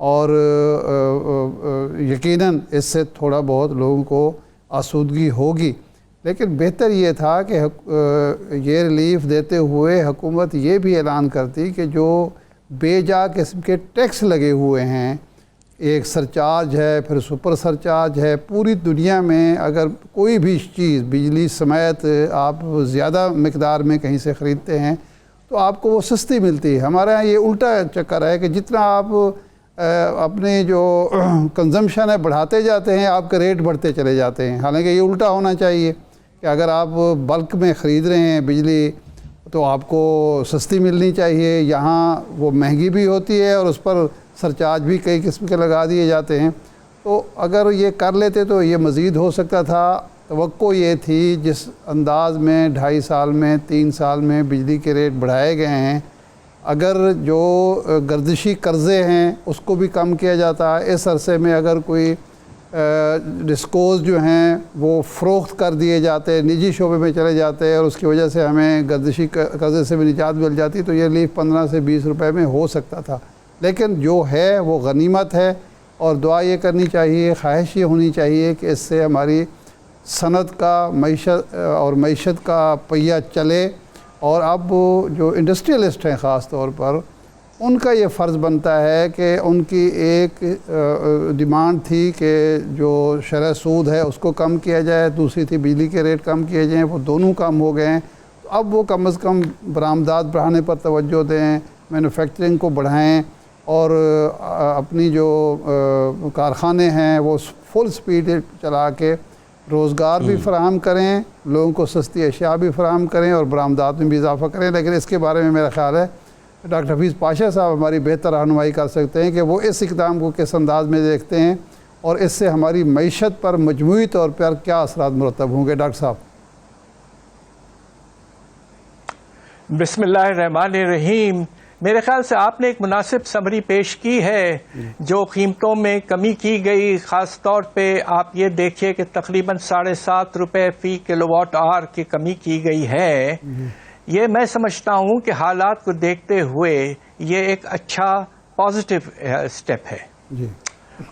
اور یقیناً اس سے تھوڑا بہت لوگوں کو آسودگی ہوگی، لیکن بہتر یہ تھا کہ یہ ریلیف دیتے ہوئے حکومت یہ بھی اعلان کرتی کہ جو بے جا قسم کے ٹیکس لگے ہوئے ہیں، ایک سرچارج ہے، پھر سپر سرچارج ہے، پوری دنیا میں اگر کوئی بھی چیز بجلی سمیت آپ زیادہ مقدار میں کہیں سے خریدتے ہیں تو آپ کو وہ سستی ملتی ہے۔ ہمارے ہاں یہ الٹا چکر ہے کہ جتنا آپ اپنے جو کنزمپشن ہے بڑھاتے جاتے ہیں، آپ کے ریٹ بڑھتے چلے جاتے ہیں، حالانکہ یہ الٹا ہونا چاہیے کہ اگر آپ بلک میں خرید رہے ہیں بجلی تو آپ کو سستی ملنی چاہیے، یہاں وہ مہنگی بھی ہوتی ہے اور اس پر سرچارج بھی کئی قسم کے لگا دیے جاتے ہیں۔ تو اگر یہ کر لیتے تو یہ مزید ہو سکتا تھا۔ توقع یہ تھی جس انداز میں 2.5 سال میں 3 سال میں بجلی کے ریٹ بڑھائے گئے ہیں، اگر جو گردشی قرضے ہیں اس کو بھی کم کیا جاتا، اس عرصے میں اگر کوئی ڈسکوز جو ہیں وہ فروخت کر دیے جاتے، نجی شعبے میں چلے جاتے اور اس کی وجہ سے ہمیں گردشی قرضے سے بھی نجات مل جاتی، تو یہ ریلیف 15 سے 20 روپے میں ہو سکتا تھا۔ لیکن جو ہے وہ غنیمت ہے، اور دعا یہ کرنی چاہیے، خواہش یہ ہونی چاہیے کہ اس سے ہماری صنعت کا معیشت کا پہیہ چلے، اور اب جو انڈسٹریلسٹ ہیں خاص طور پر ان کا یہ فرض بنتا ہے کہ ان کی ایک ڈیمانڈ تھی کہ جو شرح سود ہے اس کو کم کیا جائے، دوسری تھی بجلی کے ریٹ کم کیے جائیں، وہ دونوں کم ہو گئے ہیں۔ تو اب وہ کم از کم برآمدات بڑھانے پر توجہ دیں، مینوفیکچرنگ کو بڑھائیں، اور اپنی جو کارخانے ہیں وہ فل سپیڈ چلا کے روزگار بھی فراہم کریں، لوگوں کو سستی اشیاء بھی فراہم کریں اور برآمدات میں بھی اضافہ کریں۔ لیکن اس کے بارے میں میرا خیال ہے ڈاکٹر حفیظ پاشا صاحب ہماری بہتر رہنمائی کر سکتے ہیں کہ وہ اس اقدام کو کس انداز میں دیکھتے ہیں اور اس سے ہماری معیشت پر مجموعی طور پر کیا اثرات مرتب ہوں گے۔ ڈاکٹر صاحب۔ بسم اللہ الرحمن الرحیم۔ میرے خیال سے آپ نے ایک مناسب سمری پیش کی ہے۔ جو قیمتوں میں کمی کی گئی، خاص طور پہ آپ یہ دیکھیے کہ تقریباً 7.5 روپے فی کلو واٹ آور کی کمی کی گئی ہے۔ یہ میں سمجھتا ہوں کہ حالات کو دیکھتے ہوئے یہ ایک اچھا پازیٹیو سٹیپ ہے۔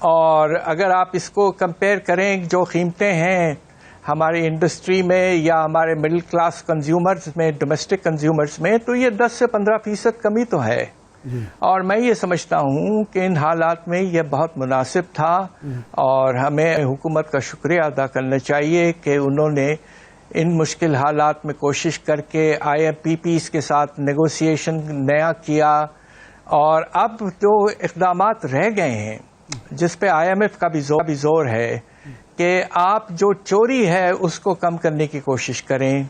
اور اگر آپ اس کو کمپیئر کریں جو قیمتیں ہیں ہماری انڈسٹری میں یا ہمارے مڈل کلاس کنزیومرز میں، ڈومیسٹک کنزیومرز میں، تو یہ 10 سے 15% کمی تو ہے۔ اور میں یہ سمجھتا ہوں کہ ان حالات میں یہ بہت مناسب تھا، اور ہمیں حکومت کا شکریہ ادا کرنا چاہیے کہ انہوں نے ان مشکل حالات میں کوشش کر کے IMPPs کے ساتھ نیگوسیشن نیا کیا، اور اب جو اقدامات رہ گئے ہیں جس پہ IMF کا بھی زور ہے کہ آپ جو چوری ہے اس کو کم کرنے کی کوشش کریں۔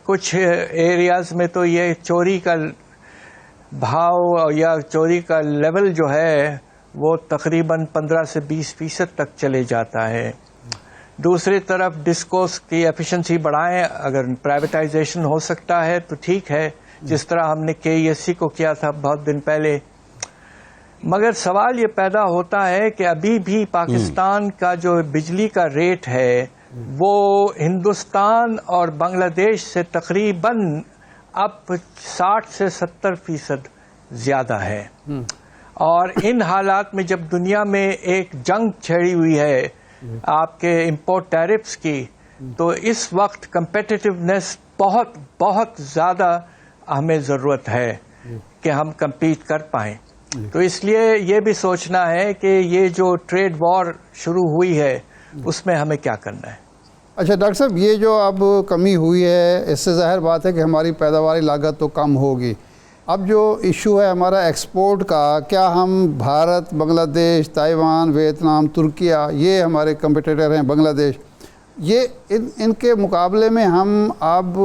کچھ ایریاز میں تو یہ چوری کا بھاؤ یا چوری کا لیول جو ہے وہ تقریباً 15 سے 20% تک چلے جاتا ہے۔ دوسری طرف ڈسکوز کی ایفیشنسی بڑھائیں، اگر پرائیویٹائزیشن ہو سکتا ہے تو ٹھیک ہے، جس طرح ہم نے KESC کو کیا تھا بہت دن پہلے۔ مگر سوال یہ پیدا ہوتا ہے کہ ابھی بھی پاکستان کا جو بجلی کا ریٹ ہے وہ ہندوستان اور بنگلہ دیش سے تقریباً اب 60 سے 70% زیادہ ہے۔ اور ان حالات میں جب دنیا میں ایک جنگ چھڑی ہوئی ہے آپ کے امپورٹ ٹیرفز کی، تو اس وقت کمپیٹیٹیونیس بہت بہت زیادہ ہمیں ضرورت ہے کہ ہم کمپیٹ کر پائیں۔ تو اس لیے یہ بھی سوچنا ہے کہ یہ جو ٹریڈ وار شروع ہوئی ہے اس میں ہمیں کیا کرنا ہے۔ اچھا ڈاکٹر صاحب، یہ جو اب کمی ہوئی ہے اس سے ظاہر بات ہے کہ ہماری پیداواری لاگت تو کم ہوگی۔ اب جو ایشو ہے ہمارا ایکسپورٹ کا، کیا ہم بھارت، بنگلہ دیش، تائیوان، ویتنام، ترکیہ، یہ ہمارے کمپیٹیٹر ہیں بنگلہ دیش، یہ ان کے مقابلے میں ہم اب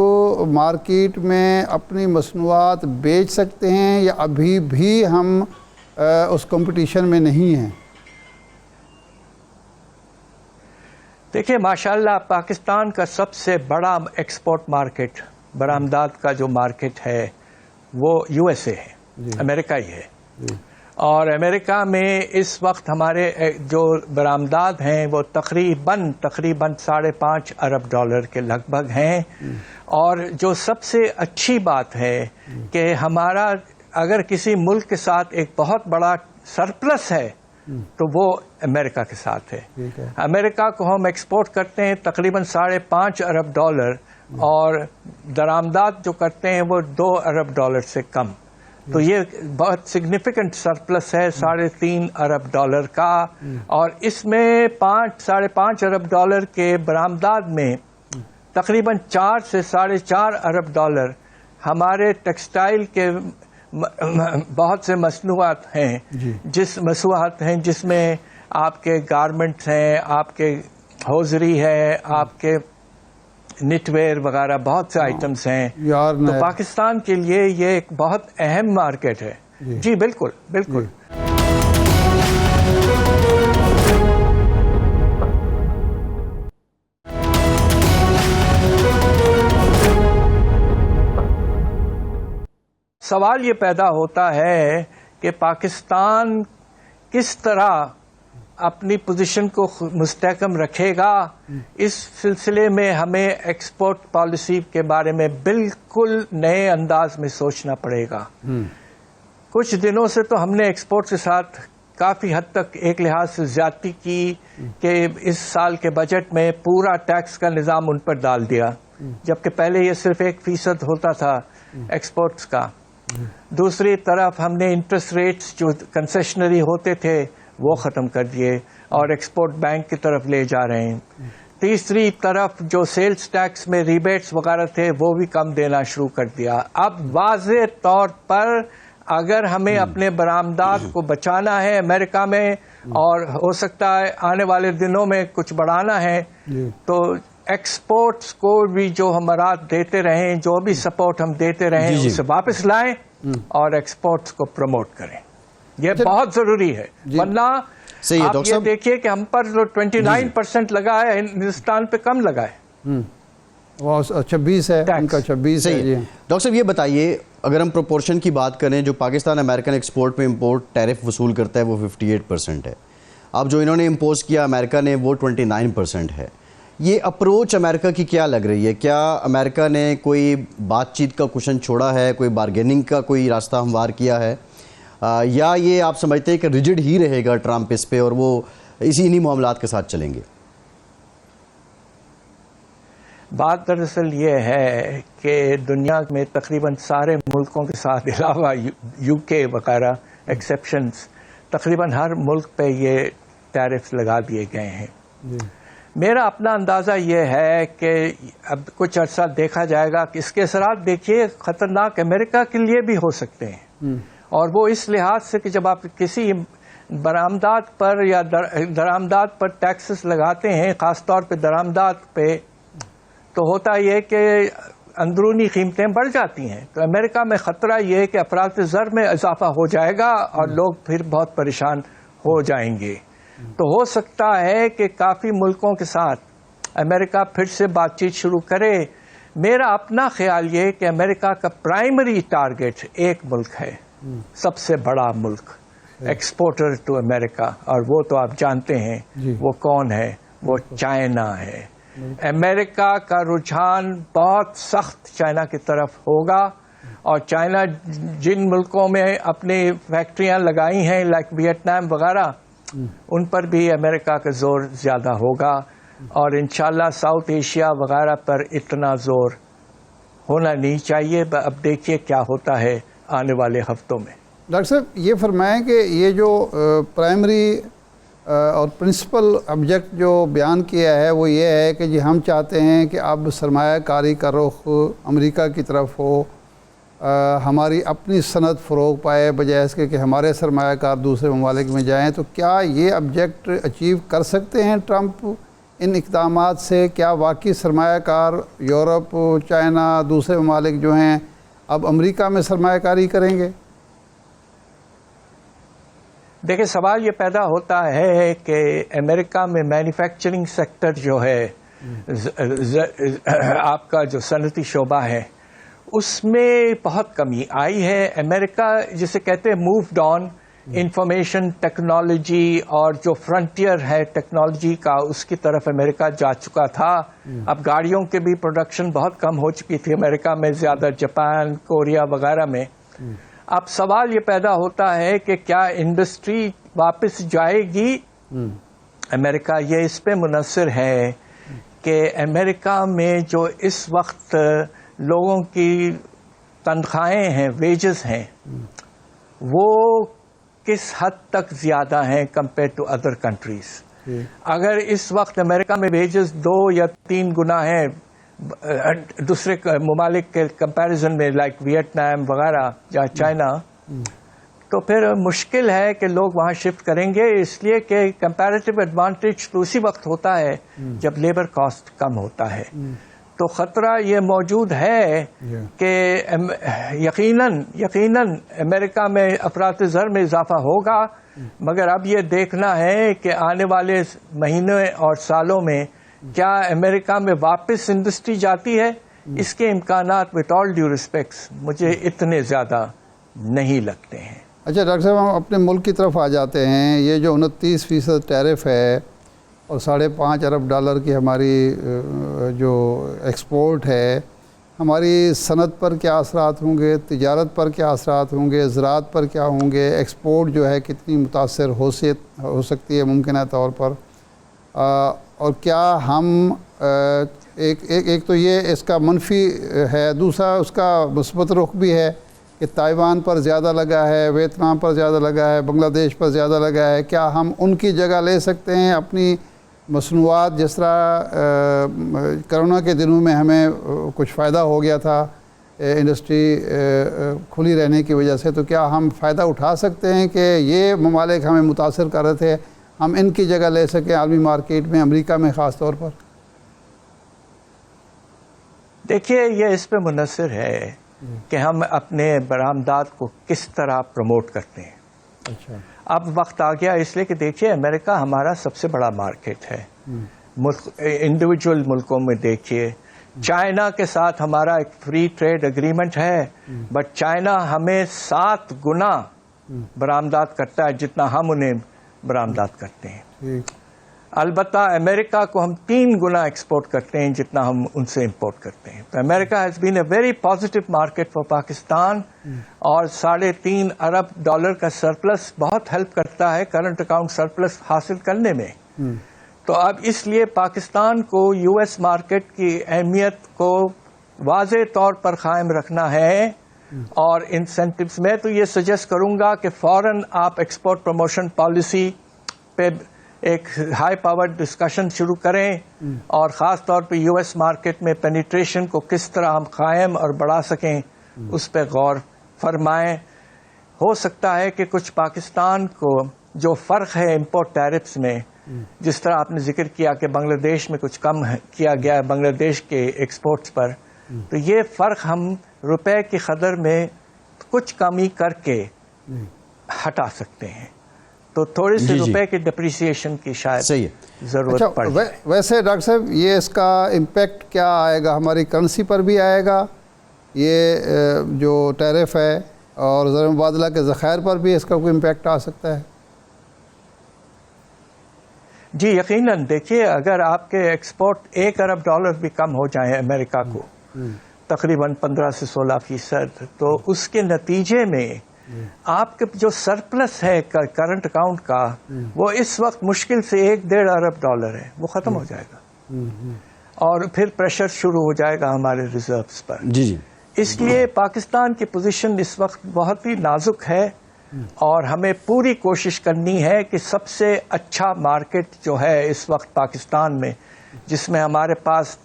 مارکیٹ میں اپنی مصنوعات بیچ سکتے ہیں یا ابھی بھی ہم اس کمپٹیشن میں نہیں ہیں؟ دیکھیے ماشاءاللہ پاکستان کا سب سے بڑا ایکسپورٹ مارکیٹ، برآمدات کا جو مارکیٹ ہے وہ USA ہے، امریکہ ہی ہے۔ اور امریکہ میں اس وقت ہمارے جو برآمدات ہیں وہ تقریباً $5.5 ارب کے لگ بھگ ہیں۔ اور جو سب سے اچھی بات ہے کہ ہمارا اگر کسی ملک کے ساتھ ایک بہت بڑا سرپلس ہے تو وہ امریکہ کے ساتھ ہے. ٹھیک ہے. امریکہ کو ہم ایکسپورٹ کرتے ہیں تقریباً $5.5 ارب اور درآمدات جو کرتے ہیں وہ $2 ارب سے کم. تو یہ بہت سگنیفیکنٹ سرپلس ہے $3.5 ارب کا. اور اس میں $5.5 ارب کے برآمدات میں تقریباً $4 سے $4.5 ارب ہمارے ٹیکسٹائل کے بہت سے مصنوعات ہیں جس میں آپ کے گارمنٹس ہیں، آپ کے ہوزری ہے، آپ کے نٹ ویئر وغیرہ بہت سے آئٹمس ہیں. تو پاکستان کے لیے یہ ایک بہت اہم مارکیٹ ہے. جی بالکل بالکل. سوال یہ پیدا ہوتا ہے کہ پاکستان کس طرح اپنی پوزیشن کو مستحکم رکھے گا. اس سلسلے میں ہمیں ایکسپورٹ پالیسی کے بارے میں بالکل نئے انداز میں سوچنا پڑے گا. کچھ دنوں سے تو ہم نے ایکسپورٹ کے ساتھ کافی حد تک ایک لحاظ سے زیادتی کی کہ اس سال کے بجٹ میں پورا ٹیکس کا نظام ان پر ڈال دیا، جبکہ پہلے یہ صرف 1% ہوتا تھا ایکسپورٹس کا. دوسری طرف ہم نے انٹرسٹ ریٹس جو کنسیشنری ہوتے تھے وہ ختم کر دیے اور ایکسپورٹ بینک کی طرف لے جا رہے ہیں. تیسری طرف جو سیلز ٹیکس میں ریبیٹس وغیرہ تھے وہ بھی کم دینا شروع کر دیا. اب واضح طور پر اگر ہمیں اپنے برآمدات کو بچانا ہے امریکہ میں اور ہو سکتا ہے آنے والے دنوں میں کچھ بڑھانا ہے تو ایکسپورٹس کو بھی جو ہم دیتے رہیں، جو بھی سپورٹ ہم دیتے رہیں اسے واپس لائیں اور ایکسپورٹس کو پروموٹ کریں. یہ بہت ضروری ہے. ورنہ آپ یہ دیکھیے کہ ہم پر جو 29% لگا ہے ہندوستان پہ کم لگا ہے. 26 ہے ان کا 26 ہے. ڈاکٹر صاحب یہ بتائیے اگر ہم پروپورشن کی بات کریں جو پاکستان امریکن ایکسپورٹ میں امپورٹ ٹیرف وصول کرتا ہے وہ 58% ہے. اب جو انہوں نے امپوز کیا امریکہ نے وہ 29% ہے. یہ اپروچ امریکہ کی کیا لگ رہی ہے؟ کیا امریکہ نے کوئی بات چیت کا کشن چھوڑا ہے، کوئی بارگیننگ کا کوئی راستہ ہموار کیا ہے، یا یہ آپ سمجھتے ہیں کہ ریجڈ ہی رہے گا ٹرمپ اس پہ اور وہ انہی معاملات کے ساتھ چلیں گے؟ بات دراصل یہ ہے کہ دنیا میں تقریباً سارے ملکوں کے ساتھ علاوہ یو کے وغیرہ ایکسیپشنز تقریباً ہر ملک پہ یہ ٹیرف لگا دیے گئے ہیں. میرا اپنا اندازہ یہ ہے کہ اب کچھ عرصہ دیکھا جائے گا کہ اس کے اثرات دیکھیے خطرناک امریکہ کے لیے بھی ہو سکتے ہیں. اور وہ اس لحاظ سے کہ جب آپ کسی برآمدات پر یا درآمدات پر ٹیکسز لگاتے ہیں، خاص طور پہ درآمدات پہ، تو ہوتا یہ کہ اندرونی قیمتیں بڑھ جاتی ہیں. تو امریکہ میں خطرہ یہ ہے کہ افراط زر میں اضافہ ہو جائے گا اور لوگ پھر بہت پریشان ہو جائیں گے. تو ہو سکتا ہے کہ کافی ملکوں کے ساتھ امریکہ پھر سے بات چیت شروع کرے. میرا اپنا خیال یہ کہ امریکہ کا پرائمری ٹارگٹ ایک ملک ہے، سب سے بڑا ملک ایکسپورٹر ٹو امریکہ، اور وہ تو آپ جانتے ہیں وہ کون ہے، وہ چائنا ہے. امریکہ کا رجحان بہت سخت چائنا کی طرف ہوگا اور چائنا جن ملکوں میں اپنی فیکٹریاں لگائی ہیں لائک ویتنام وغیرہ ان پر بھی امریکہ کا زور زیادہ ہوگا اور انشاءاللہ ساؤتھ ایشیا وغیرہ پر اتنا زور ہونا نہیں چاہیے. اب دیکھیے کیا ہوتا ہے آنے والے ہفتوں میں. ڈاکٹر صاحب یہ فرمائیں کہ یہ جو پرائمری اور پرنسپل آبجیکٹ جو بیان کیا ہے وہ یہ ہے کہ جی ہم چاہتے ہیں کہ اب سرمایہ کاری کا رخ امریکہ کی طرف ہو، ہماری اپنی صنعت فروغ پائے بجائے اس کے کہ ہمارے سرمایہ کار دوسرے ممالک میں جائیں. تو کیا یہ آبجیکٹ اچیو کر سکتے ہیں ٹرمپ ان اقدامات سے؟ کیا واقعی سرمایہ کار یورپ، چائنا، دوسرے ممالک جو ہیں اب امریکہ میں سرمایہ کاری کریں گے؟ دیکھیں سوال یہ پیدا ہوتا ہے کہ امریکہ میں مینوفیکچرنگ سیکٹر جو ہے آپ کا جو صنعتی شعبہ ہے اس میں بہت کمی آئی ہے. امریکہ جسے کہتے ہیں مووڈ آن انفارمیشن ٹیکنالوجی اور جو فرنٹیئر ہے ٹیکنالوجی کا اس کی طرف امریکہ جا چکا تھا. اب گاڑیوں کے بھی پروڈکشن بہت کم ہو چکی تھی امریکہ میں، زیادہ جاپان، کوریا وغیرہ میں. اب سوال یہ پیدا ہوتا ہے کہ کیا انڈسٹری واپس جائے گی امریکہ؟ یہ اس پہ منحصر ہے کہ امریکہ میں جو اس وقت لوگوں کی تنخواہیں ہیں، ویجز ہیں، وہ کس حد تک زیادہ ہیں کمپیئر ٹو ادر کنٹریز. اگر اس وقت امریکہ میں ویجز 2 یا 3 گنا ہیں دوسرے ممالک کے کمپیریزن میں، لائک ویتنام وغیرہ یا چائنا، تو پھر مشکل ہے کہ لوگ وہاں شفٹ کریں گے، اس لیے کہ کمپیریٹیو ایڈوانٹیج تو اسی وقت ہوتا ہے جب لیبر کاسٹ کم ہوتا ہے. تو خطرہ یہ موجود ہے کہ یقیناً امریکہ میں افراط زر میں اضافہ ہوگا، مگر اب یہ دیکھنا ہے کہ آنے والے مہینے اور سالوں میں کیا امریکہ میں واپس انڈسٹری جاتی ہے. اس کے امکانات وتھ آل ڈیو ریسپیکٹس مجھے اتنے زیادہ نہیں لگتے ہیں. اچھا ڈاکٹر صاحب، ہم اپنے ملک کی طرف آ جاتے ہیں. یہ جو 29% ٹیرف ہے اور $5.5 ارب کی ہماری جو ایکسپورٹ ہے، ہماری صنعت پر کیا اثرات ہوں گے، تجارت پر کیا اثرات ہوں گے، زراعت پر کیا ہوں گے، ایکسپورٹ جو ہے کتنی متاثر ہو سکتی ہے ممکنہ طور پر، اور کیا ہم ایک تو یہ اس کا منفی ہے، دوسرا اس کا مثبت رخ بھی ہے کہ تائیوان پر زیادہ لگا ہے، ویتنام پر زیادہ لگا ہے، بنگلہ دیش پر زیادہ لگا ہے. کیا ہم ان کی جگہ لے سکتے ہیں اپنی مصنوعات؟ جس طرح کرونا کے دنوں میں ہمیں کچھ فائدہ ہو گیا تھا انڈسٹری کھلی رہنے کی وجہ سے، تو کیا ہم فائدہ اٹھا سکتے ہیں کہ یہ ممالک ہمیں متاثر کر رہے تھے، ہم ان کی جگہ لے سکیں عالمی مارکیٹ میں، امریکہ میں خاص طور پر؟ دیکھیے، یہ اس پہ منحصر ہے کہ ہم اپنے برآمدات کو کس طرح پروموٹ کرتے ہیں. اچھا، اب وقت آ گیا اس لیے کہ دیکھیے امریکہ ہمارا سب سے بڑا مارکیٹ ہے. انڈیویجول ملکوں میں دیکھیے، چائنا کے ساتھ ہمارا ایک فری ٹریڈ اگریمنٹ ہے، بٹ چائنا ہمیں 7 گنا برآمدات کرتا ہے جتنا ہم انہیں برآمدات کرتے ہیں. ٹھیک. البتہ امریکہ کو ہم 3 گنا ایکسپورٹ کرتے ہیں جتنا ہم ان سے امپورٹ کرتے ہیں. تو America has been a very positive market for Pakistan, اور $3.5 ارب کا سرپلس بہت ہیلپ کرتا ہے کرنٹ اکاؤنٹ سرپلس حاصل کرنے میں. تو اب اس لیے پاکستان کو یو ایس مارکیٹ کی اہمیت کو واضح طور پر قائم رکھنا ہے، اور انسینٹیوز میں تو یہ سجیسٹ کروں گا کہ فوراً آپ ایکسپورٹ پروموشن پالیسی پہ ایک ہائی پاور ڈسکشن شروع کریں، اور خاص طور پہ یو ایس مارکیٹ میں پینیٹریشن کو کس طرح ہم قائم اور بڑھا سکیں اس پہ غور فرمائیں. ہو سکتا ہے کہ کچھ پاکستان کو جو فرق ہے امپورٹ ٹیرفس میں، جس طرح آپ نے ذکر کیا کہ بنگلہ دیش میں کچھ کم کیا گیا ہے بنگلہ دیش کے ایکسپورٹس پر، تو یہ فرق ہم روپے کی قدر میں کچھ کمی کر کے ہٹا سکتے ہیں. تو تھوڑی سی روپے کی ڈپریسیشن کی شاید ضرورت پڑ جائے. ویسے ڈاکٹر صاحب، یہ اس کا امپیکٹ کیا آئے گا؟ ہماری کرنسی پر بھی آئے گا یہ جو ٹیرف ہے، اور زر مبادلہ کے ذخائر پر بھی اس کا کوئی امپیکٹ آ سکتا ہے؟ جی یقیناً. دیکھیے، اگر آپ کے ایکسپورٹ $1 ارب بھی کم ہو جائیں امریکہ کو، تقریباً 15 سے 16%، تو اس کے نتیجے میں آپ کے جو سرپلس ہے کرنٹ اکاؤنٹ کا، وہ اس وقت مشکل سے $1-1.5 ارب ہے، وہ ختم ہو جائے گا، اور پھر پریشر شروع ہو جائے گا ہمارے ریزروز پر. جی. اس لیے پاکستان کی پوزیشن اس وقت بہت ہی نازک ہے، اور ہمیں پوری کوشش کرنی ہے کہ سب سے اچھا مارکیٹ جو ہے اس وقت پاکستان میں، جس میں ہمارے پاس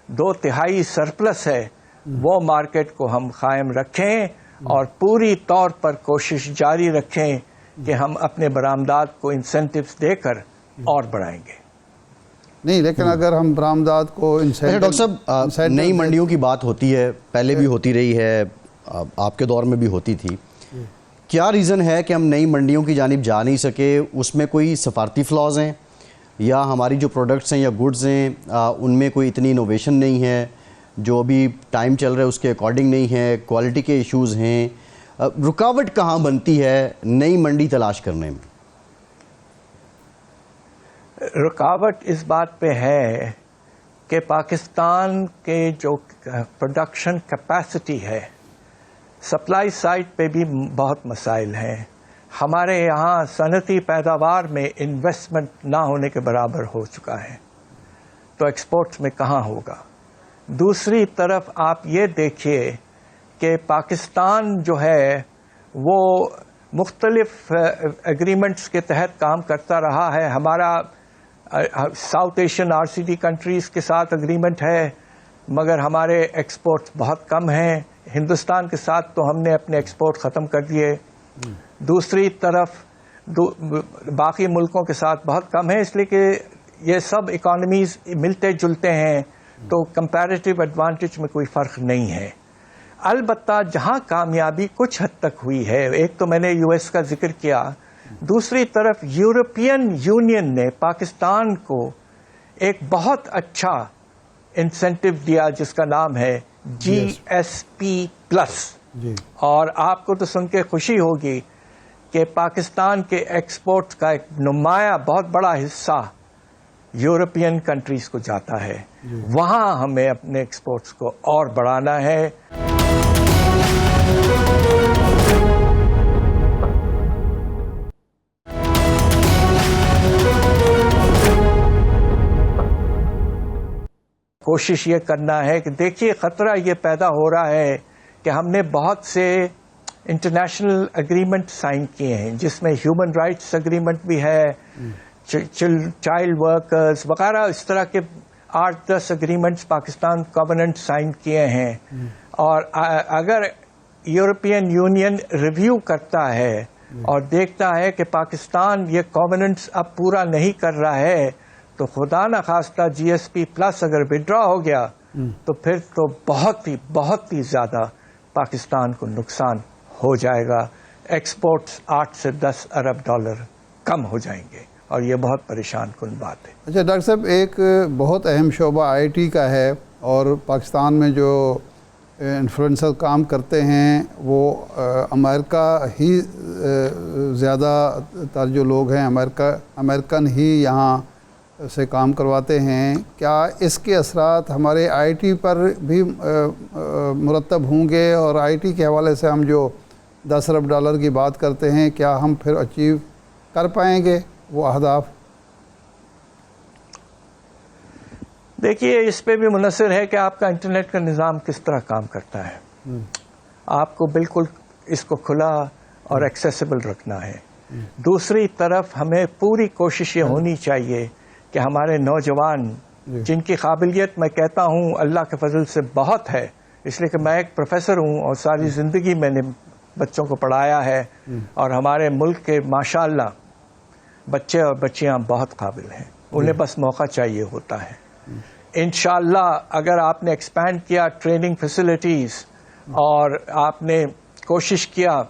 2/3 سرپلس ہے، وہ مارکیٹ کو ہم قائم رکھیں، اور پوری طور پر کوشش جاری رکھیں کہ ہم اپنے برآمدات کو انسینٹیوز دے کر اور بڑھائیں گے. نہیں، لیکن اگر ہم برآمدات کو ڈاکٹر صاحب، نئی منڈیوں کی بات ہوتی ہے، پہلے بھی ہوتی رہی ہے، آپ کے دور میں بھی ہوتی تھی. کیا ریزن ہے کہ ہم نئی منڈیوں کی جانب جا نہیں سکے؟ اس میں کوئی سفارتی فلاز ہیں، یا ہماری جو پروڈکٹس ہیں یا گڈز ہیں ان میں کوئی اتنی انوویشن نہیں ہے، جو ابھی ٹائم چل رہا ہے اس کے اکارڈنگ نہیں ہے، کوالٹی کے ایشوز ہیں؟ رکاوٹ کہاں بنتی ہے نئی منڈی تلاش کرنے میں؟ رکاوٹ اس بات پہ ہے کہ پاکستان کے جو پروڈکشن کیپیسٹی ہے سپلائی سائڈ پہ بھی بہت مسائل ہیں. ہمارے یہاں صنعتی پیداوار میں انویسٹمنٹ نہ ہونے کے برابر ہو چکا ہے, تو ایکسپورٹس میں کہاں ہوگا. دوسری طرف آپ یہ دیکھیے کہ پاکستان جو ہے وہ مختلف ایگریمنٹس کے تحت کام کرتا رہا ہے. ہمارا ساؤتھ ایشین RCD کنٹریز کے ساتھ اگریمنٹ ہے, مگر ہمارے ایکسپورٹس بہت کم ہیں. ہندوستان کے ساتھ تو ہم نے اپنے ایکسپورٹ ختم کر دیے. دوسری طرف باقی ملکوں کے ساتھ بہت کم ہے, اس لیے کہ یہ سب اکانومیز ملتے جلتے ہیں, تو کمپیریٹیو ایڈوانٹیج میں کوئی فرق نہیں ہے. البتہ جہاں کامیابی کچھ حد تک ہوئی ہے, ایک تو میں نے US کا ذکر کیا, دوسری طرف یورپین یونین نے پاکستان کو ایک بہت اچھا انسینٹو دیا جس کا نام ہے GSP+. اور آپ کو تو سن کے خوشی ہوگی کہ پاکستان کے ایکسپورٹ کا ایک نمایاں بہت بڑا حصہ یورپین کنٹریز کو جاتا ہے. وہاں ہمیں اپنے ایکسپورٹس کو اور بڑھانا ہے. کوشش یہ کرنا ہے کہ دیکھیے خطرہ یہ پیدا ہو رہا ہے کہ ہم نے بہت سے انٹرنیشنل اگریمنٹ سائن کیے ہیں, جس میں ہیومن رائٹس اگریمنٹ بھی ہے, چائلڈ ورکرز وغیرہ, اس طرح کے 8-10 اگریمنٹس پاکستان کووننٹ سائن کیے ہیں. اور اگر یورپین یونین ریویو کرتا ہے اور دیکھتا ہے کہ پاکستان یہ کووننٹس اب پورا نہیں کر رہا ہے, تو خدا نخواستہ GSP+ اگر وڈرا ہو گیا تو پھر تو بہت ہی زیادہ پاکستان کو نقصان ہو جائے گا. ایکسپورٹس 8 سے 10 ارب ڈالر کم ہو جائیں گے, اور یہ بہت پریشان کن بات ہے. اچھا ڈاکٹر صاحب, ایک بہت اہم شعبہ IT کا ہے, اور پاکستان میں جو انفلوئنسر کام کرتے ہیں وہ امریکہ ہی زیادہ تر جو لوگ ہیں امریکن ہی یہاں سے کام کرواتے ہیں. کیا اس کے اثرات ہمارے IT پر بھی مرتب ہوں گے, اور IT کے حوالے سے ہم جو 10 ارب ڈالر کی بات کرتے ہیں, کیا ہم پھر اچیو کر پائیں گے وہ اہداف؟ دیکھیے اس پہ بھی منحصر ہے کہ آپ کا انٹرنیٹ کا نظام کس طرح کام کرتا ہے. آپ کو بالکل اس کو کھلا اور ایکسیسیبل رکھنا ہے. دوسری طرف ہمیں پوری کوشش یہ ہونی چاہیے کہ ہمارے نوجوان جن کی قابلیت میں کہتا ہوں اللہ کے فضل سے بہت ہے, اس لیے کہ میں ایک پروفیسر ہوں اور ساری زندگی میں نے بچوں کو پڑھایا ہے, اور ہمارے ملک کے ماشاءاللہ بچے اور بچیاں بہت قابل ہیں, انہیں بس موقع چاہیے ہوتا ہے. انشاءاللہ اگر آپ نے ایکسپینڈ کیا ٹریننگ فیسلٹیز اور آپ نے کوشش کیا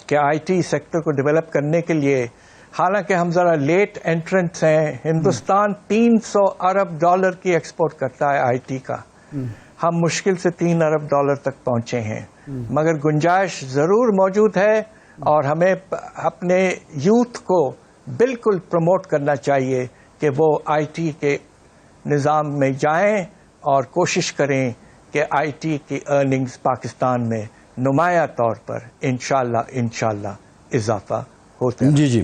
کہ IT سیکٹر کو ڈیولپ کرنے کے لیے, حالانکہ ہم ذرا لیٹ انٹرنٹس ہیں, ہندوستان 300 ارب ڈالر کی ایکسپورٹ کرتا ہے IT کا, ہم مشکل سے 3 ارب ڈالر تک پہنچے ہیں, مگر گنجائش ضرور موجود ہے, اور ہمیں اپنے یوتھ کو بالکل پروموٹ کرنا چاہیے کہ وہ IT کے نظام میں جائیں اور کوشش کریں کہ IT کی ارننگز پاکستان میں نمایاں طور پر انشاءاللہ اضافہ ہوتا ہے. جی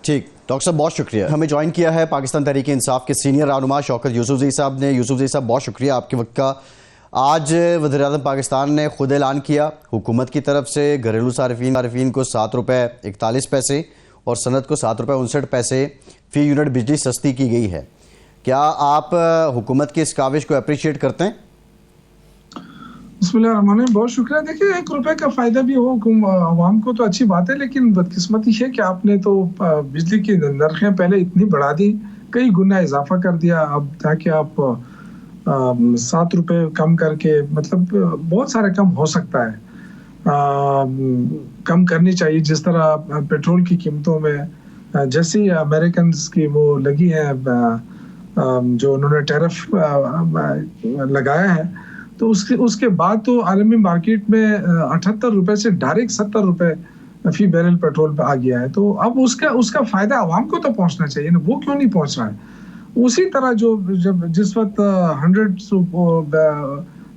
ٹھیک. ڈاکٹر صاحب بہت شکریہ. ہمیں جوائن کیا ہے پاکستان تحریک انصاف کے سینئر رہنما شوکت یوسفزئی صاحب نے. یوسفزئی صاحب بہت شکریہ آپ کے وقت کا. آج وزیر اعظم پاکستان نے خود اعلان کیا حکومت کی طرف سے گھریلو صارفین کو 7 روپے 41 پیسے اور صنعت کو 7 روپے 59 پیسے فی یونٹ بجلی سستی کی گئی ہے. کیا آپ حکومت کی اس کاوش کو اپریشیٹ کرتے ہیں؟ بسم اللہ الرحمن الرحیم. بہت شکریہ. دیکھیے 1 روپے کا فائدہ بھی ہو عوام کو تو اچھی بات ہے, لیکن بدقسمتی ہے کہ آپ نے تو بجلی کی نرخیں پہلے اتنی بڑھا دی, کئی گنا اضافہ کر دیا. اب تاکہ آپ 7 روپے کم کر کے, مطلب بہت سارا کم ہو سکتا ہے, کم کرنی چاہیے. جس طرح پیٹرول کی قیمتوں میں جیسی امریکنز کی وہ لگی ہے, جو انہوں نے ٹیرف لگایا ہے, تو اس کے بعد تو عالمی مارکیٹ میں 78 روپے سے ڈائریکٹ 70 روپے فی بیرل پیٹرول پہ آ گیا ہے. تو اب اس کا فائدہ عوام کو تو پہنچنا چاہیے نا, وہ کیوں نہیں پہنچ رہا ہے؟ اسی طرح جس وقت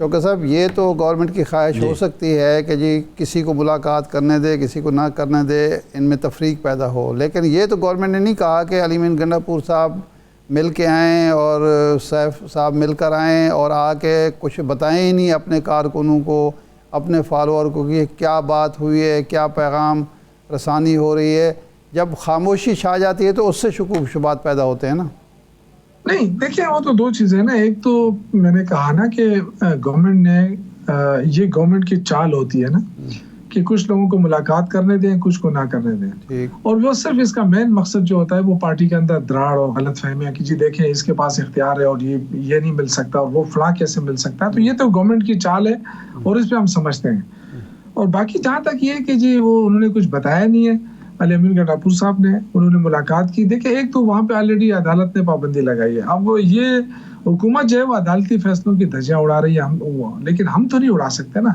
شوکت صاحب یہ تو گورنمنٹ کی خواہش ہو سکتی ہے کہ جی کسی کو ملاقات کرنے دے کسی کو نہ کرنے دے، ان میں تفریق پیدا ہو، لیکن یہ تو گورنمنٹ نے نہیں کہا کہ علی امین گنڈاپور صاحب مل کے آئیں اور سیف صاحب مل کر آئیں اور آ کے کچھ بتائیں ہی نہیں اپنے کارکنوں کو، اپنے فالوور کو کہ کیا بات ہوئی ہے، کیا پیغام رسانی ہو رہی ہے۔ جب خاموشی چھا جاتی ہے تو اس سے شکوک شبہات پیدا ہوتے ہیں نا۔ نہیں دیکھیں، وہ تو دو چیزیں نا، ایک تو میں نے کہا نا کہ گورنمنٹ نے یہ گورنمنٹ کی چال ہوتی ہے نا کہ کچھ لوگوں کو ملاقات کرنے دیں کچھ کو نہ کرنے دیں، اور وہ صرف اس کا مین مقصد جو ہوتا ہے وہ پارٹی کے اندر دراڑ اور غلط فہمیاں کہ جی دیکھیں اس کے پاس اختیار ہے اور یہ نہیں مل سکتا اور وہ فلاں کیسے مل سکتا ہے، تو یہ تو گورنمنٹ کی چال ہے اور اس پہ ہم سمجھتے ہیں۔ اور باقی جہاں تک یہ کہ جی وہ انہوں نے کچھ بتایا نہیں ہے، علی امین گنڈاپور صاحب نے انہوں نے ملاقات کی، دیکھیں ایک تو وہاں پہ آلریڈی عدالت نے پابندی لگائی ہے، اب وہ یہ حکومت جو ہے وہ عدالتی فیصلوں کی دھجیاں اڑا رہی ہے، لیکن ہم تو نہیں اڑا سکتے نا۔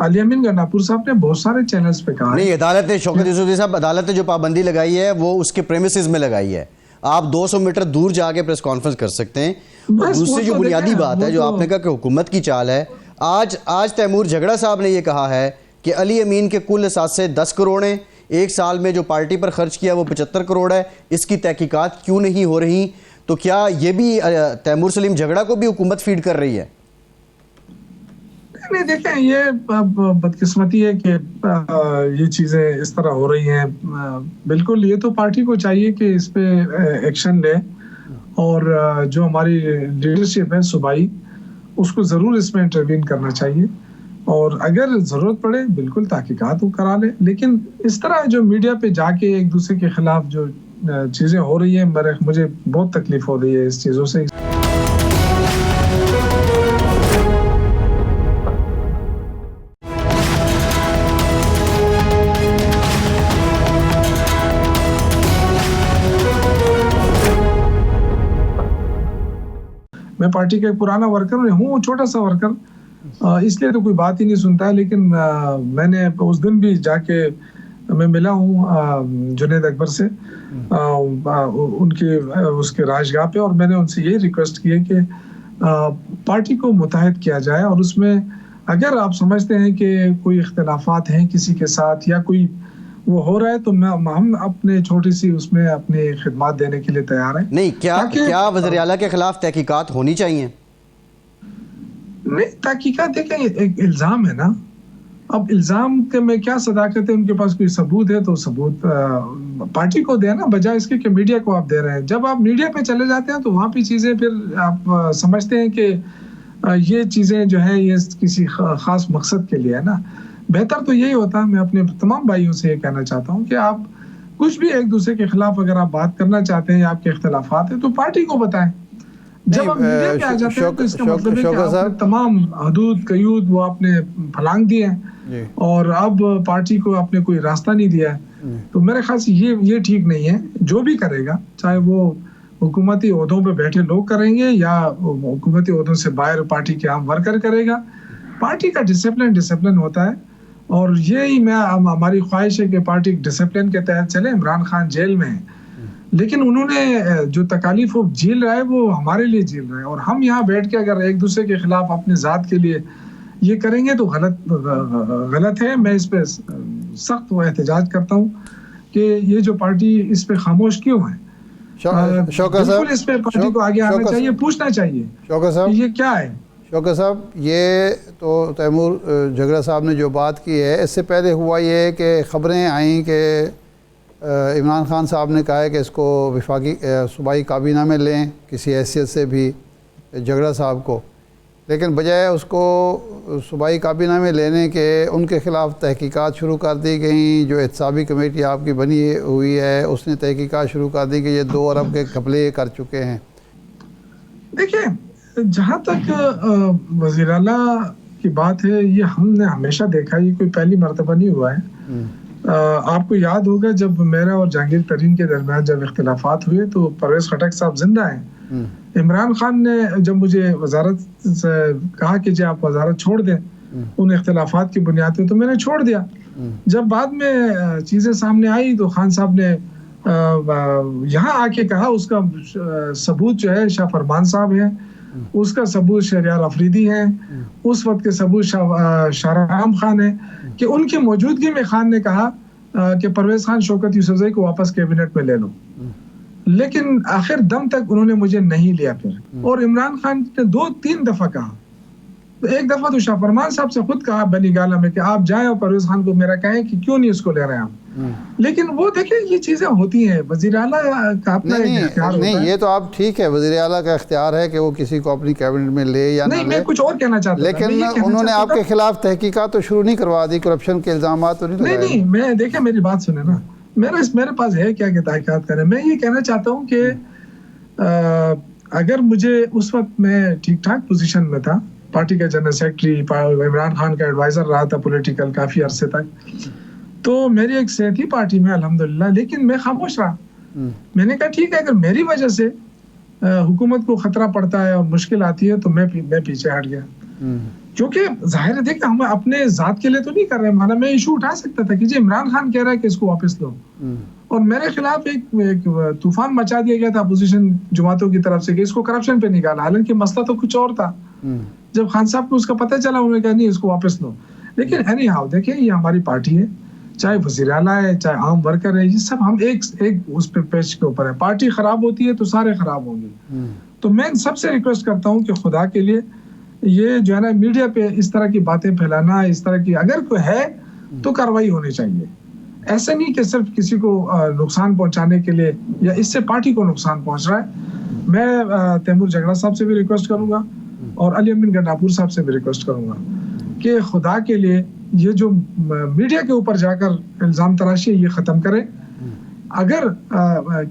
علی امین گنڈاپور صاحب نے بہت سارے چینلز پہ کہا نہیں، عدالت نے شوکت یوسفزئی صاحب عدالت نے جو پابندی لگائی ہے وہ اس کے پریمیسز میں لگائی ہے، آپ 200 میٹر دور جا کے پریس کانفرنس کر سکتے ہیں۔ دوسری جو بنیادی بات ہے جو آپ نے کہا کہ حکومت کی چال ہے، آج تیمور جھگڑا صاحب نے یہ کہا ہے کہ علی امین کے کل اثاثے 10 کروڑ ہیں، ایک سال میں جو پارٹی پر خرچ کیا وہ 75 کروڑ ہے، اس کی تحقیقات کیوں نہیں ہو رہی؟ تو کیا یہ بھی تیمور سلیم جھگڑا کو بھی حکومت فیڈ کر رہی ہے؟ نہیں دیکھیں، یہ بدقسمتی ہے کہ یہ چیزیں اس طرح ہو رہی ہیں۔ بالکل یہ تو پارٹی کو چاہیے کہ اس پہ ایکشن لے، اور جو ہماری لیڈرشپ ہے صوبائی اس کو ضرور اس میں انٹروین کرنا چاہیے، اور اگر ضرورت پڑے بالکل تحقیقات وہ کرا لے، لیکن اس طرح جو میڈیا پہ جا کے ایک دوسرے کے خلاف جو چیزیں ہو رہی ہیں مجھے بہت تکلیف ہو رہی ہے اس چیزوں سے۔ میں پارٹی کا ایک پرانا ورکر ہوں، چھوٹا سا ورکر، اس لیے تو کوئی بات ہی نہیں سنتا ہے، لیکن میں نے اس دن بھی جا کے میں ملا ہوں جنید اکبر سے ان کے اس کے راج گاہ پہ، اور میں نے ان سے یہ ریکویسٹ کی ہے کہ پارٹی کو متحد کیا جائے، اور اس میں اگر آپ سمجھتے ہیں کہ کوئی اختلافات ہیں کسی کے ساتھ یا کوئی وہ ہو رہا ہے تو ہم اپنے چھوٹی سی اس میں اپنی خدمات دینے کے لیے تیار ہیں۔ نہیں، کیا وزیر اعلیٰ کے خلاف تحقیقات ہونی چاہیے؟ نہیں، تحقیقات دیکھیں ایک الزام ہے نا، اب الزام کے میں کیا صداقت ہے، ان کے پاس کوئی ثبوت ہے تو ثبوت پارٹی کو دے نا، بجائے اس کے کہ میڈیا کو آپ دے رہے ہیں۔ جب آپ میڈیا پہ چلے جاتے ہیں تو وہاں پہ چیزیں پھر آپ سمجھتے ہیں کہ یہ چیزیں جو ہیں یہ کسی خاص مقصد کے لیے ہے نا۔ بہتر تو یہی ہوتا ہے، میں اپنے تمام بھائیوں سے یہ کہنا چاہتا ہوں کہ آپ کچھ بھی ایک دوسرے کے خلاف اگر آپ بات کرنا چاہتے ہیں یا آپ کے اختلافات ہیں تو پارٹی کو بتائیں۔ جب آپ میڈیا پہ آ جاتے ہیں تو اس کا مطلب ہے کہ آپ نے تمام حدود قیود وہ آپ نے پھلانگ دیے ہیں اور اب پارٹی کو آپ نے کوئی راستہ نہیں دیا ہے، تو میرے خیال سے یہ ٹھیک نہیں ہے۔ جو بھی کرے گا، چاہے وہ حکومتی عہدوں پہ بیٹھے لوگ کریں گے یا حکومتی عہدوں سے باہر پارٹی کے عام ورکر کرے گا، پارٹی کا ڈسپلن ہوتا ہے، اور یہی ہماری خواہش ہے کہ پارٹی ڈسپلن کے تحت چلے۔ عمران خان جیل میں ہیں، لیکن انہوں نے جو تکالیف وہ جھیل رہا ہے وہ ہمارے لیے جھیل رہا ہے، اور ہم یہاں بیٹھ کے اگر ایک دوسرے کے خلاف اپنے ذات کے لیے یہ کریں گے تو غلط ہے۔ میں اس پہ سخت احتجاج کرتا ہوں کہ یہ جو پارٹی اس پہ خاموش کیوں ہے۔ بالکل اس پہ پارٹی کو آگے آنا چاہیے، پوچھنا چاہیے یہ کیا ہے۔ شوکت صاحب، یہ تو تیمور جھگڑا صاحب نے جو بات کی ہے، اس سے پہلے ہوا یہ کہ خبریں آئیں کہ عمران خان صاحب نے کہا ہے کہ اس کو وفاقی صوبائی کابینہ میں لیں کسی حیثیت سے بھی جھگڑا صاحب کو، لیکن بجائے اس کو صوبائی کابینہ میں لینے کے ان کے خلاف تحقیقات شروع کر دی گئیں۔ جو احتسابی کمیٹی آپ کی بنی ہوئی ہے اس نے تحقیقات شروع کر دی کہ یہ 2 ارب کے گھپلے کر چکے ہیں۔ دیکھیں، جہاں تک وزیر اعلیٰ کی بات ہے، یہ ہم نے ہمیشہ دیکھا، یہ کوئی پہلی مرتبہ نہیں ہوا ہے۔ آپ کو یاد ہوگا جب میرا اور جہانگیر ترین کے درمیان جب اختلافات ہوئے تو پرویز خٹک صاحب زندہ ہیں، عمران خان نے جب مجھے وزارت سے کہا کہ جی آپ وزارت چھوڑ دیں ان اختلافات کی بنیاد پہ، تو میں نے چھوڑ دیا۔ جب بعد میں چیزیں سامنے آئی تو خان صاحب نے یہاں آ کے کہا، اس کا ثبوت جو ہے شاہ فرمان صاحب ہیں، اس کا ثبوت شہریار افریدی ہیں، اس وقت کے ثبوت شاہرام خان ہیں، کہ ان کی موجودگی میں خان نے کہا کہ پرویز خان شوکت یوسفزئی کو واپس کیبنٹ میں لے لو، لیکن آخر دم تک انہوں نے مجھے نہیں لیا پھر. اور عمران خان نے 2-3 دفعہ کہا. ایک دفعہ تو شاہ فرمان صاحب سے خود کہا بنی گالا میں کہ آپ جائیں اور پرویز خان کو میرا کہیں کہ کیوں نہیں اس کو لے رہے ہیں ہم. لیکن وہ دیکھیں یہ چیزیں ہوتی ہیں، وزیر اعلیٰ کا اپنا ایک اختیار ہوتا ہے. نہیں، یہ تو آپ ٹھیک ہے، وزیر اعلیٰ کا اختیار ہے کہ وہ کسی کو اپنی کیبنٹ میں لے یا نہ لے. نہیں، میں کچھ اور کہنا چاہتا ہوں، لیکن انہوں نے آپ کے خلاف تحقیقات تو شروع نہیں کروا دی، کرپشن کے الزامات تو نہیں لگائے. نہیں، میں دیکھیں میری بات سنیں نا، میرے پاس ہے کیا کہ تحقیقات کریں. میں یہ کہنا چاہتا ہوں کہ اگر مجھے اس وقت میں ٹھیک ٹھاک پوزیشن میں تھا، پارٹی کا جنرل سیکرٹری، عمران خان کا ایڈوائزر رہا تھا پولیٹیکل کافی عرصے تک، تو میری ایک صحت تھی پارٹی میں الحمدللہ، لیکن میں خاموش رہا. میں نے کہا ٹھیک ہے، اگر میری وجہ سے حکومت کو خطرہ پڑتا ہے اور مشکل آتی ہے تو میں پیچھے ہٹ گیا. کیونکہ ظاہر ہے دیکھ ہم اپنے ذات کے لیے تو نہیں کر رہے. مانا میں ایشو اٹھا سکتا تھا کہ جی عمران خان کہہ رہا ہے کہ اس کو واپس لو، اور میرے خلاف ایک طوفان مچا دیا گیا تھا اپوزیشن جماعتوں کی طرف سے کہ اس کو کرپشن پہ نکالا، حالانکہ مسئلہ تو کچھ اور تھا. جب خان صاحب کو اس کا پتہ چلا انہوں نے کہا نہیں اس کو واپس لو. لیکن اینی ہاؤ دیکھیں یہ ہماری پارٹی ہے، چاہے وزیر اعلیٰ ہے چاہے عام ورکر ہے، یہ سب ہم ایک اس پہ پیچ کے اوپر ہے. پارٹی خراب ہوتی ہے تو سارے خراب ہوں گے. تو میں سب سے ریکویسٹ کرتا ہوں کہ خدا کے لیے یہ جو ہے نا میڈیا پہ اس طرح کی باتیں پھیلانا، اس طرح کی اگر کوئی ہے تو کارروائی ہونی چاہیے. ایسے نہیں کہ صرف کسی کو نقصان پہنچانے کے لیے یا اس سے پارٹی کو نقصان پہنچ رہا ہے. میں تیمور جھگڑا صاحب سے بھی ریکویسٹ کروں گا اور علی امین گنڈاپور صاحب سے بھی ریکویسٹ کروں گا کہ خدا کے لیے یہ جو میڈیا کے اوپر جا کر الزام تراشی یہ ختم کریں. اگر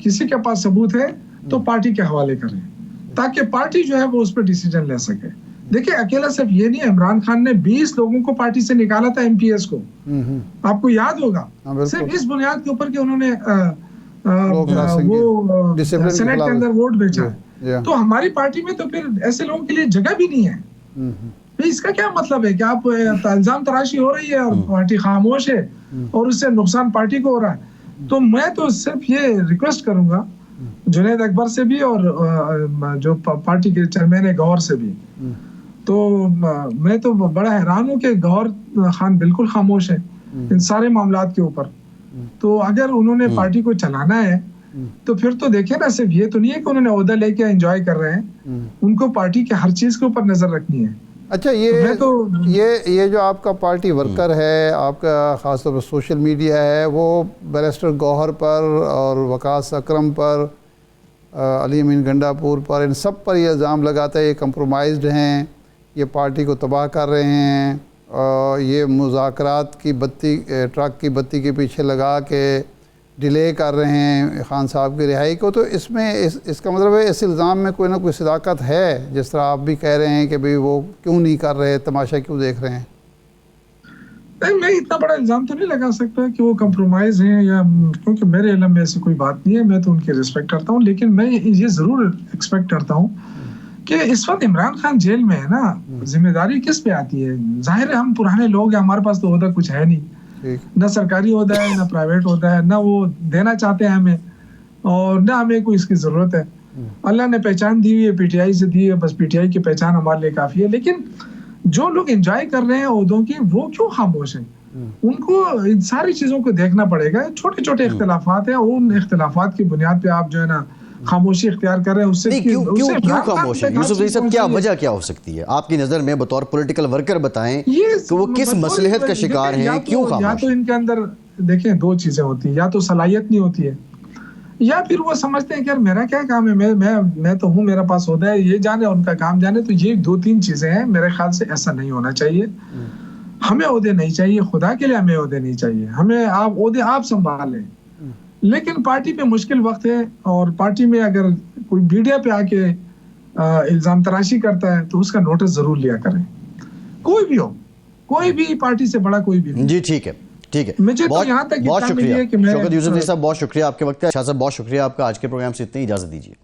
کسی کے پاس ثبوت ہے تو پارٹی کے حوالے کریں تاکہ پارٹی جو ہے وہ اس پہ ڈیسیجن لے سکے. دیکھیں اکیلا صرف یہ نہیں، عمران خان نے 20 لوگوں کو پارٹی سے نکالا تھا ایم پی ایس کو، آپ کو یاد ہوگا، صرف اس بنیاد کے اوپر کہ انہوں نے وہ سینٹ کے اندر ووٹ بیچا. تو ہماری پارٹی میں تو پھر ایسے لوگوں کے لیے جگہ بھی نہیں ہے. اس کا کیا مطلب ہے کہ آپ الزام تراشی ہو رہی ہے اور پارٹی خاموش ہے اور اس سے نقصان پارٹی کو ہو رہا ہے. تو میں تو صرف یہ ریکویسٹ کروں گا جنید اکبر سے بھی اور جو پارٹی کے چیئرمین ہے گوہر سے بھی. تو میں تو بڑا حیران ہوں کہ گوہر خان بالکل خاموش ہے ان سارے معاملات کے اوپر. تو اگر انہوں نے پارٹی کو چلانا ہے تو پھر تو دیکھیں نا، صرف یہ تو نہیں ہے کہ انہوں نے عہدہ لے کے انجوائے کر رہے ہیں، ان کو پارٹی کے ہر چیز کے اوپر نظر رکھنی ہے. اچھا، یہ جو آپ کا پارٹی ورکر ہے، آپ کا خاص طور پر سوشل میڈیا ہے، وہ بیرسٹر گوہر پر اور وقاص اکرم پر، علی امین گنڈاپور پر، ان سب پر یہ الزام لگاتا ہے یہ کمپرومائزڈ ہیں، یہ پارٹی کو تباہ کر رہے ہیں، اور یہ مذاکرات کی بتی، ٹرک کی بتی کے پیچھے لگا کے ڈیلے کر رہے ہیں خان صاحب کی رہائی کو. تو اس میں اس کا مطلب ہے اس الزام میں کوئی نہ کوئی صداقت ہے، جس طرح آپ بھی کہہ رہے ہیں کہ بھئی وہ کیوں نہیں کر رہے، تماشا کیوں دیکھ رہے ہیں. نہیں، میں اتنا بڑا الزام تو نہیں لگا سکتا کہ وہ کمپرومائز ہیں، یا کیونکہ میرے علم میں ایسی کوئی بات نہیں ہے. میں تو ان کی رسپیکٹ کرتا ہوں، لیکن میں یہ ضرور ایکسپیکٹ کرتا ہوں کہ اس وقت عمران خان جیل میں ہے نا، ذمہ داری کس پہ آتی ہے؟ ظاہر ہے ہم پرانے لوگ ہیں، ہمارے پاس تو عہدہ کچھ ہے نہیں، نہ سرکاری عہدہ ہے نہ پرائیویٹ عہدہ ہے، نہ وہ دینا چاہتے ہیں ہمیں اور نہ ہمیں کوئی اس کی ضرورت ہے. اللہ نے پہچان دی ہوئی ہے، پی ٹی آئی سے دی ہے، بس پی ٹی آئی کی پہچان ہمارے لیے کافی ہے. لیکن جو لوگ انجوائے کر رہے ہیں عہدوں کی، وہ کیوں خاموش ہیں؟ ان کو ان ساری چیزوں کو دیکھنا پڑے گا. چھوٹے چھوٹے اختلافات ہیں، ان اختلافات کی بنیاد پہ آپ جو ہے نا خاموشی اختیار کر رہے ہیں. اس سے کیوں خاموش ہے یوسفزئی صاحب؟ کیا وجہ کیا ہو سکتی ہے آپ کی نظر میں بطور پولیٹیکل ورکر؟ بتائیں کہ وہ کس مصلحت کا شکار ہیں، کیوں خاموش؟ یا تو ان کے اندر دیکھیں 2 چیزیں ہوتی ہیں، یا تو صلاحیت نہیں ہوتی ہے، یا پھر وہ سمجھتے ہیں کہ یار میرا کیا کام ہے، میں تو ہوں، میرا پاس عہدہ ہے، یہ جانے ان کا کام جانے. تو یہ 2-3 چیزیں ہیں. میرے خیال سے ایسا نہیں ہونا چاہیے. ہمیں عہدے نہیں چاہیے، خدا کے لیے ہمیں عہدے نہیں چاہیے. ہمیں عہدے آپ سنبھالیں، لیکن پارٹی پہ مشکل وقت ہے اور پارٹی میں اگر کوئی میڈیا پہ آ کے الزام تراشی کرتا ہے تو اس کا نوٹس ضرور لیا کریں. کوئی بھی ہو، کوئی بھی پارٹی سے بڑا کوئی بھی. جی ٹھیک ہے، ٹھیک ہے. مجھے تو یہاں تک بہت شکریہ شوکت یوسفزئی صاحب، بہت شکریہ آپ کے وقت. شاہ صاحب بہت شکریہ آپ کا. آج کے پروگرام سے اتنی اجازت دیجیے.